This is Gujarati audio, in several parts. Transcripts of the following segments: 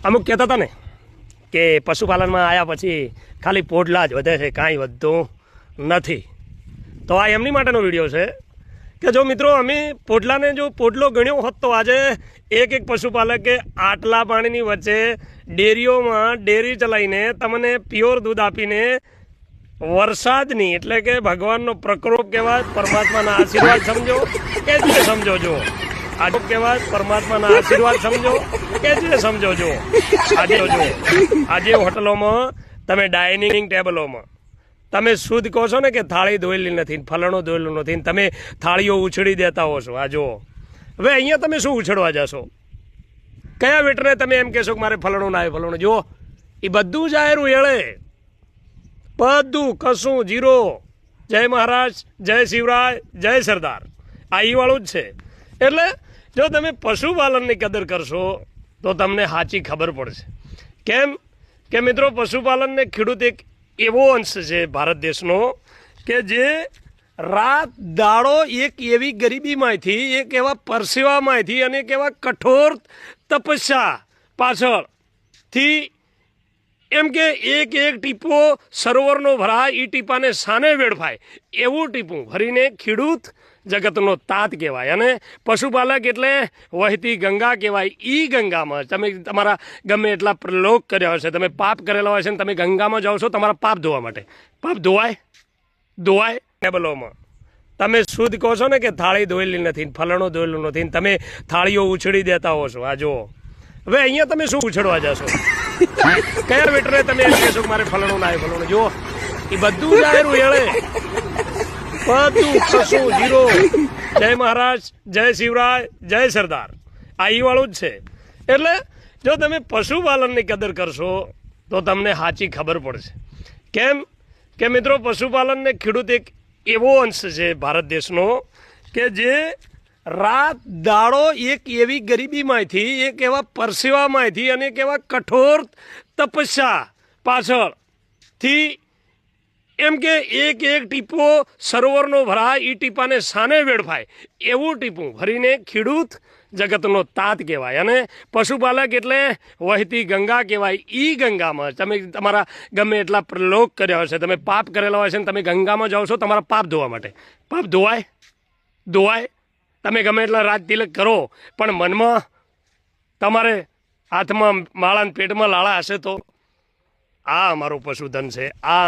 અમુક કહેતા હતા ને કે પશુપાલનમાં આવ્યા પછી ખાલી પોડલા જ વધે છે, કાંઈ વધતું નથી. તો આ એમની માટેનો વિડીયો છે કે જો મિત્રો અમે પોડલાને જો પોડલો ગણ્યો હોત તો આજે એક પશુપાલકે આટલા પાણીની વચ્ચે ડેરીઓમાં ડેરી ચલાવીને તમને પ્યોર દૂધ આપીને વરસાદની એટલે કે ભગવાનનો પ્રકોપ કહેવાય, પરમાત્માના આશીર્વાદ સમજો કે જે સમજો જો આજે કહેવાય, પરમાત્માના આશીર્વાદ સમજો કે જે સમજો જો આજે હોટલોમાં તમે ડાઇનિંગ ટેબલોમાં તમે શુદ્ધ કહો છો ને કે થાળી ધોયેલી નથી, ફલણો ધોયેલું નથી, તમે થાળીઓ ઉછળી દેતા હો છો. આ જુઓ, હવે અહીંયા તમે શું ઉછળવા જશો? કયા વેટરને તમે એમ કહેશો કે મારે ફલણું ના આવે ફલણું? જુઓ, એ બધું જાહેરું એળે, બધું કશું જીરો. જય મહારાજ, જય શિવરાય, જય સરદાર, આ ઈ વાળું જ છે. એટલે જો તમે પશુપાલનની કદર કરશો તો તમને સાચી ખબર પડશે. કેમ કે મિત્રો, પશુપાલનને ખેડૂત એક એવો અંશ છે ભારત દેશનો કે જે રાત દાડો એક એવી ગરીબીમાંથી, એક એવા પરસેવામાંથી અને એક એવા કઠોર તપસ્યા પાછળથી એમ કે એક ટીપો સરોવરનો ભરાય એ ટીપાને સાને વેડફાય એવું ટીપું ભરીને ખેડૂત જગતનો તાત કહેવાય. અને પશુપાલક એટલે વહેતી ગંગા કહેવાય. ઈ ગંગામાં તમે તમારા ગમે એટલા પ્રલોક કર્યા હશે, તમે પાપ કરેલા હોય છે ને તમે ગંગામાં જાઓ છો તમારા પાપ ધોવા માટે. પાપ ધોવાય ટેબલોમાં તમે શુદ્ધ કહો છો ને કે થાળી ધોયેલી નથી, ફલણો ધોયેલું નથી, તમે થાળીઓ ઉછળી દેતા હો છો. આ જુઓ, હવે અહીંયા તમે શું ઉછળવા જશો? કયા વેટરને તમે એમ કહેશો કે મારે ફલણું ના આવે ફલણું? જુઓ, એ બધું જાહેરું એળે, બધું કશું જીરો. જય મહારાજ, જય શિવરાય, જય સરદાર, આ ઈ વાળું જ છે. એટલે જો તમે પશુપાલનની કદર કરશો તો તમને સાચી ખબર પડશે. કેમ કે મિત્રો, પશુપાલનને ખેડૂત એક એવો અંશ છે ભારત દેશનો કે જે રાત દાડો એક એવી ગરીબીમાંથી, એક એવા પરસેવામાંથી અને એક એવા કઠોર તપસ્યા પાછળથી એમ કે એક ટીપો સરોવરનો ભરાય એ ટીપાને સાને વેડફાય એવું ટીપું ભરીને ખેડૂત જગતનો તાત કહેવાય. અને પશુપાલક એટલે વહેતી ગંગા કહેવાય. ઈ ગંગામાં તમે તમારા ગમે એટલા પ્રલોક કર્યા હશે, તમે પાપ કરેલા હોય છે ને તમે ગંગામાં જાઓ છો તમારા પાપ ધોવા માટે. પાપ ધોવાય તમે ગમે એટલા રાજ તિલક કરો પણ મનમાં તમારે હાથમાં માળા પેટમાં લાળા હશે તો આ અમારું પશુધન છે, આ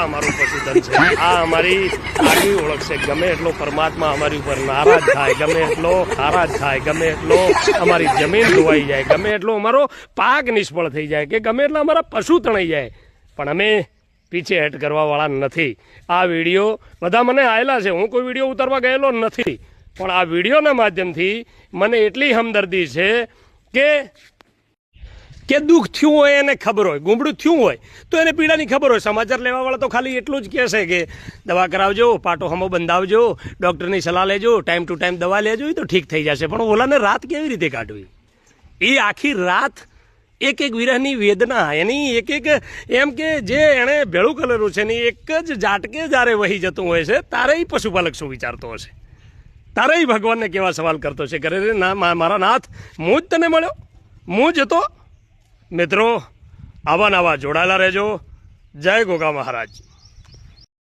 અમારું પશુધન છે, આ અમારી આગવી ઓળખ છે. ગમે એટલો પરમાત્મા અમારી ઉપર નારાજ થાય, ગમે એટલો અમારી જમીન ધોવાઈ જાય, ગમે એટલો અમારો પાક નિષ્ફળ થઈ જાય કે ગમે એટલા અમારા પશુ તણાઈ જાય, પણ અમે પીછે હેટ કરવાવાળા નથી. આ વિડીયો બધા મને આવેલા છે, હું કોઈ વિડીયો ઉતારવા ગયેલો નથી, પણ આ વિડીયોના માધ્યમથી મને એટલી હમદર્દી છે કે દુઃખ થયું હોય એને ખબર હોય, ગુમડું થયું હોય તો એને પીડાની ખબર હોય. સમાચાર લેવાવાળા તો ખાલી એટલું જ કહેશે કે દવા કરાવજો, પાટો હમો બંધાવજો, ડૉક્ટરની સલાહ લેજો, ટાઈમ ટુ ટાઈમ દવા લેજો, એ તો ઠીક થઈ જશે. પણ ઓલાને રાત કેવી રીતે કાઢવી? એ આખી રાત એક વિરહની વેદના, એની એક એમ કે જે એણે ભેળું કરેલું છે એની એક જ ઝાટકે જ્યારે વહી જતું હોય છે તારે પશુપાલક શું વિચારતો હશે? તારે ભગવાનને કેવા સવાલ કરતો છે? કરે ના મારા નાથ, હું જ તને મળ્યો, હું જ હતો. મિત્રો, આવા નવા જોડાયેલા રહેજો. જય ગોગા મહારાજ.